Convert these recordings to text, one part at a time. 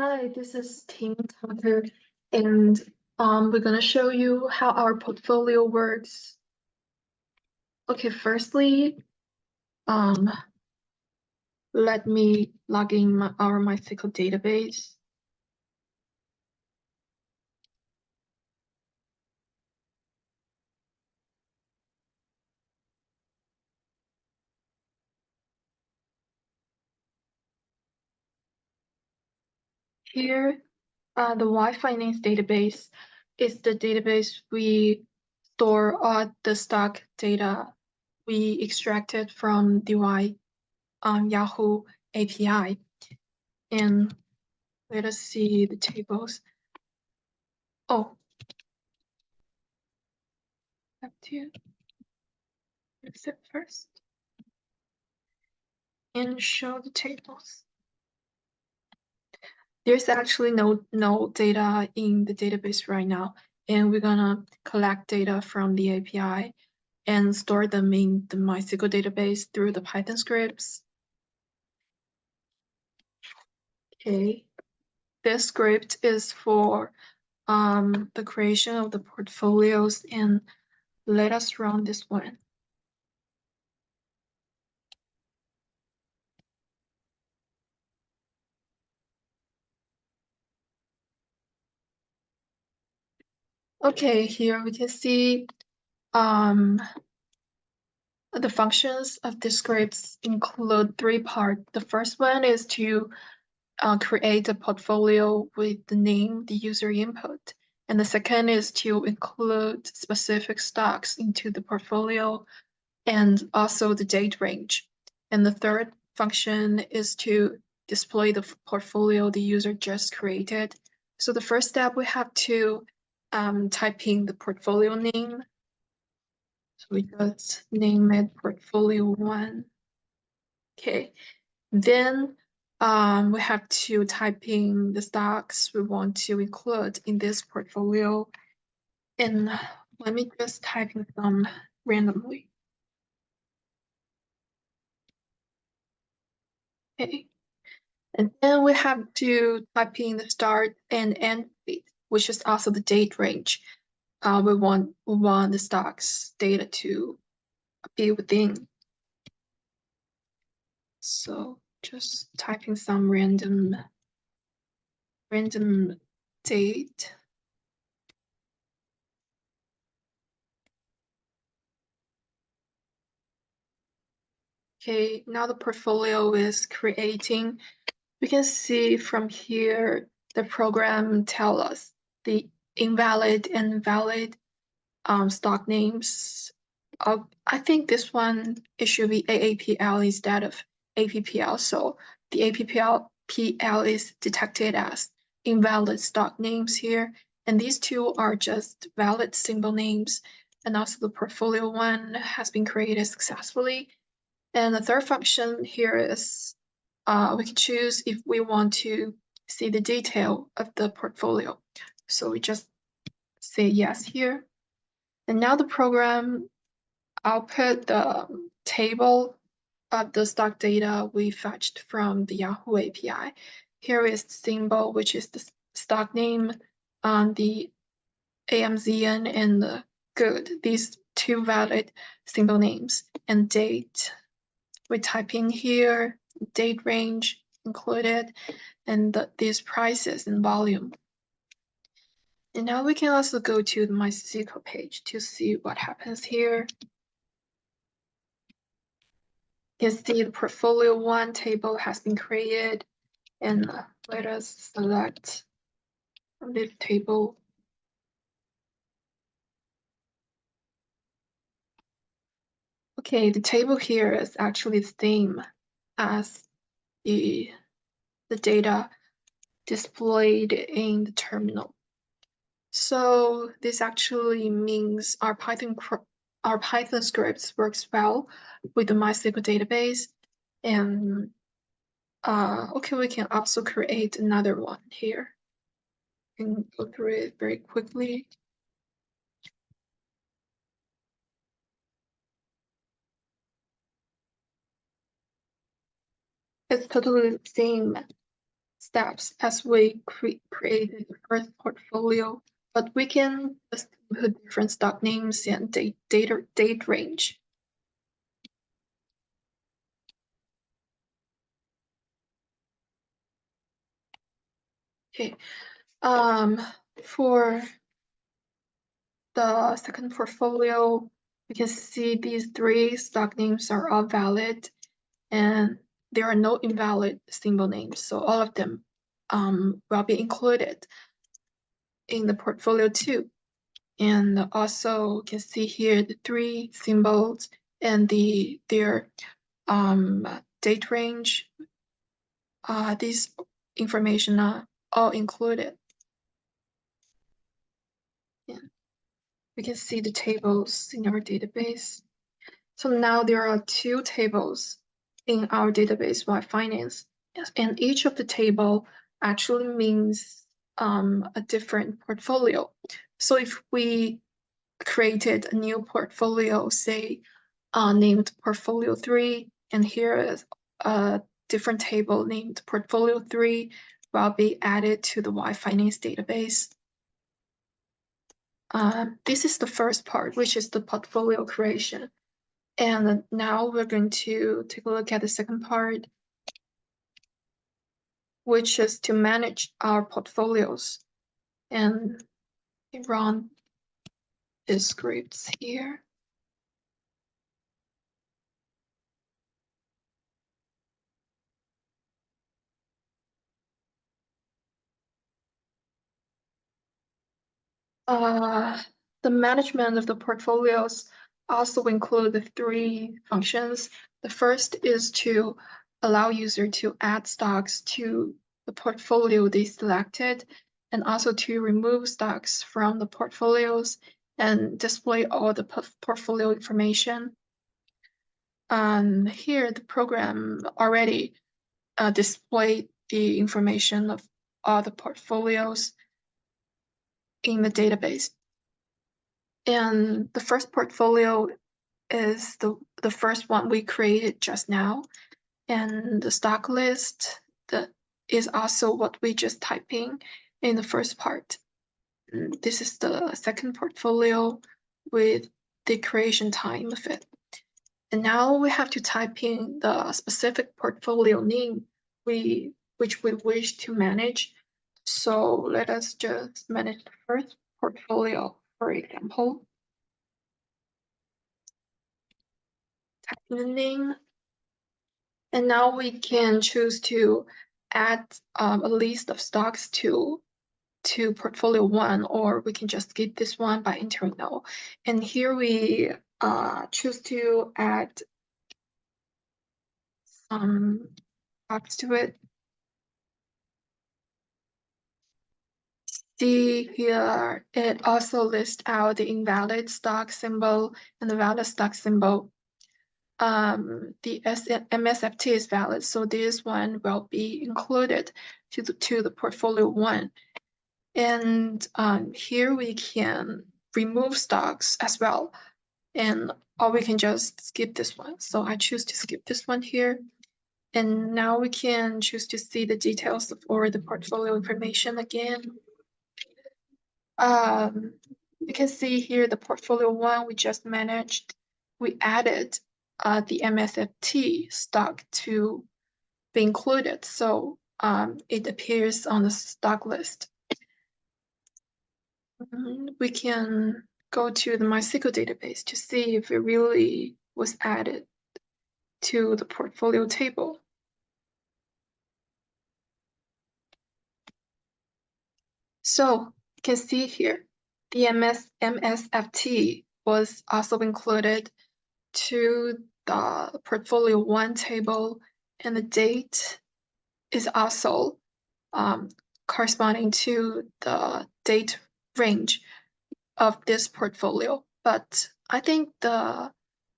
Hi, this is Team Tucker, and we're gonna show you how our portfolio works. Okay, firstly, um, let me log in our MySQL database. Here, the Y-Finance database is the database we store all the stock data we extracted from the Yahoo API. And let us see the tables. Oh, have to fix it first and show the tables. There's actually no data in the database right now, and we're gonna collect data from the API and store them in the MySQL database through the Python scripts. Okay, this script is for the creation of the portfolios, and let us run this one. Okay, here we can see the functions of the scripts include three parts. The first one is to create a portfolio with the name the user input. And the second is to include specific stocks into the portfolio and also the date range. And the third function is to display the portfolio the user just created. So the first step, we have to type in the portfolio name. So we just name it portfolio1. Okay, then we have to type in the stocks we want to include in this portfolio. And let me just type in some randomly. Okay, and then we have to type in the start and end date, which is also the date range. We want the stocks data to be within. So just typing some random date. Okay, now the portfolio is creating. We can see from here the program tell us the invalid and valid stock names. I think this one, it should be AAPL instead of APPL. So the APPL is detected as invalid stock names here. And these two are just valid symbol names. And also the portfolio one has been created successfully. And the third function here is we can choose if we want to see the detail of the portfolio. So we just say yes here. And now the program output the table of the stock data we fetched from the Yahoo API. Here is the symbol, which is the stock name, the AMZN and the good, these two valid symbol names, and date. We type in here, date range included, and these prices and volume. And now we can also go to the MySQL page to see what happens here. You can see the portfolio one table has been created, and let us select this table. Okay, the table here is actually the same as the data displayed in the terminal. So this actually means our Python scripts works well with the MySQL database. And okay, we can also create another one here and go through it very quickly. It's totally the same steps as we created the first portfolio, but we can just put different stock names and date range. Okay. For the second portfolio, we can see these three stock names are all valid, and there are no invalid symbol names. So all of them will be included in the portfolio too. And also you can see here the three symbols and their date range. These information are all included. Yeah. We can see the tables in our database. So now there are two tables in our database by finance. Yes, and each of the table actually means a different portfolio. So if we created a new portfolio, say named portfolio 3, and here is a different table named portfolio 3 will be added to the Y Finance database. This is the first part, which is the portfolio creation. And now we're going to take a look at the second part, which is to manage our portfolios. And run the scripts here. The management of the portfolios also include the three functions. The first is to allow user to add stocks to the portfolio they selected, and also to remove stocks from the portfolios and display all the portfolio information. Here, the program already displayed the information of all the portfolios in the database. And the first portfolio is the first one we created just now. And the stock list that is also what we just typing in the first part. This is the second portfolio with the creation time of it. And now we have to type in the specific portfolio name which we wish to manage. So let us just manage the first portfolio, for example. Type in the name. And now we can choose to add a list of stocks to portfolio 1, or we can just skip this one by entering no. And here we choose to add some stocks to it. See here, it also lists out the invalid stock symbol and the valid stock symbol. The MSFT is valid, so this one will be included to the portfolio 1. And here we can remove stocks as well, or we can just skip this one. So I choose to skip this one here. And now we can choose to see the details or the portfolio information again. You can see here the portfolio 1 we just managed. We added the MSFT stock to be included, so it appears on the stock list. We can go to the MySQL database to see if it really was added to the portfolio table. So you can see here, the MSFT was also included to the portfolio 1 table, and the date is also corresponding to the date range of this portfolio. But I think the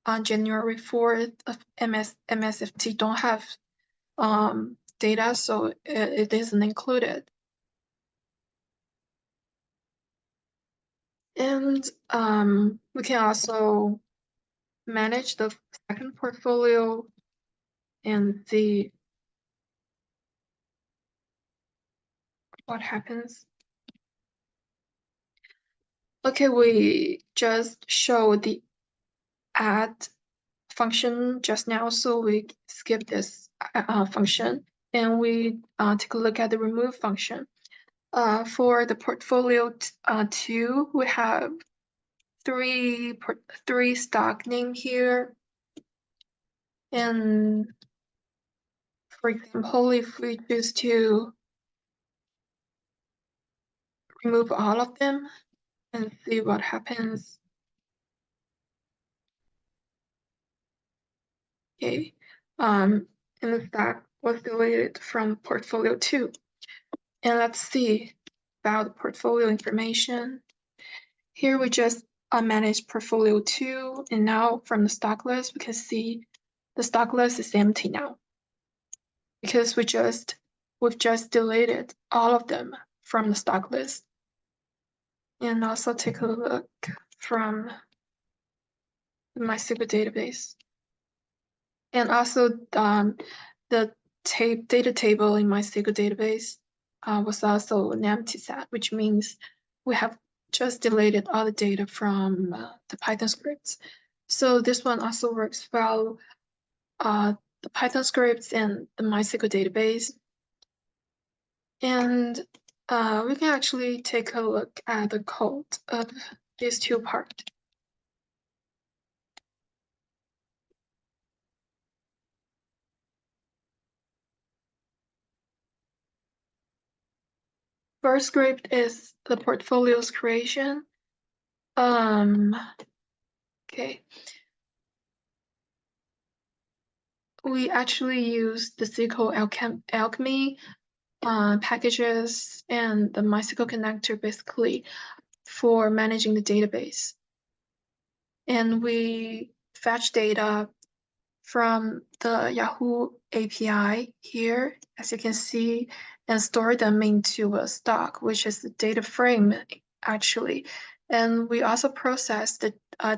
on January 4th of MSFT don't have data, so it isn't included. And we can also manage the second portfolio and see what happens. Okay, we just showed the add function just now, so we skip this function and we take a look at the remove function. For the portfolio 2, we have three stock name here. And for example, if we choose to remove all of them and see what happens. Okay, and the stock was deleted from portfolio 2. And let's see about portfolio information. Here we just manage portfolio 2, and now from the stock list, we can see the stock list is empty now because we've just deleted all of them from the stock list. And also take a look from the MySQL database. And also the data table in MySQL database was also an empty set, which means we have just deleted all the data from the Python scripts. So this one also works well, the Python scripts and the MySQL database. And we can actually take a look at the code of these two parts. First script is the portfolio's creation. Okay. We actually use the SQL Alchemy packages and the MySQL connector basically for managing the database. And we fetch data from the Yahoo API here, as you can see, and store them into a stock, which is the data frame actually. And we also process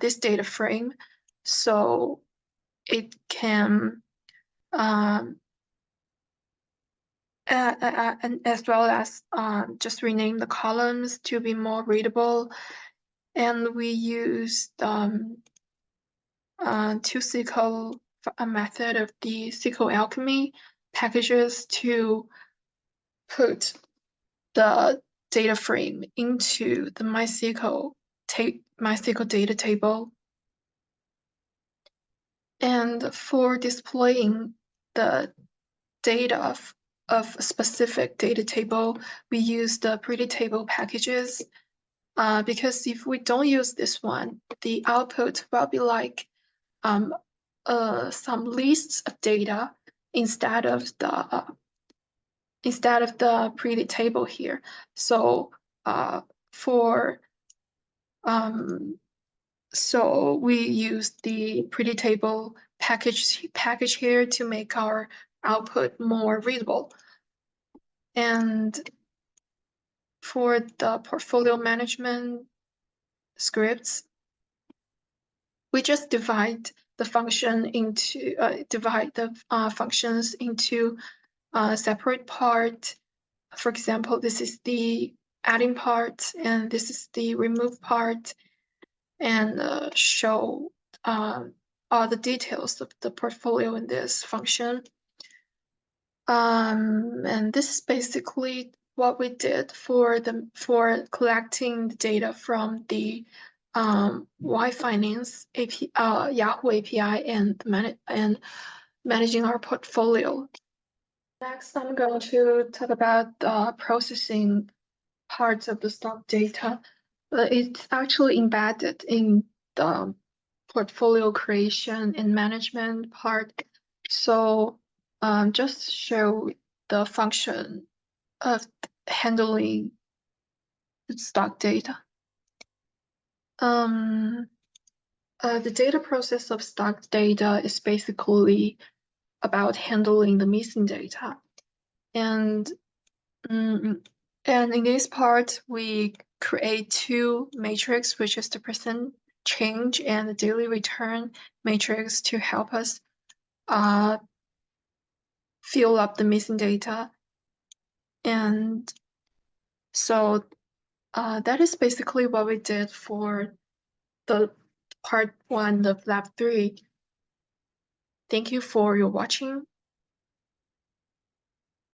this data frame so it can and as well as just rename the columns to be more readable. And we use ToSQL a method of the SQL Alchemy packages to put the data frame into the MySQL data table. And for displaying the data of a specific data table, we use the pretty table packages. Because if we don't use this one, the output will be like some lists of data instead of the pretty table here. So so we use the pretty table package here to make our output more readable. And for the portfolio management scripts, we just divide the functions into a separate part. For example, this is the adding part, and this is the remove part, and show all the details of the portfolio in this function. And this is basically what we did for collecting the data from the Y-Finance Yahoo API and managing our portfolio. Next, I'm going to talk about the processing parts of the stock data. It's actually embedded in the portfolio creation and management part. So just show the function of handling the stock data. The data process of stock data is basically about handling the missing data. And in this part, we create two matrix, which is the percent change and the daily return matrix to help us fill up the missing data. And So that is basically what we did for the part 1 of Lab 3. Thank you for your watching.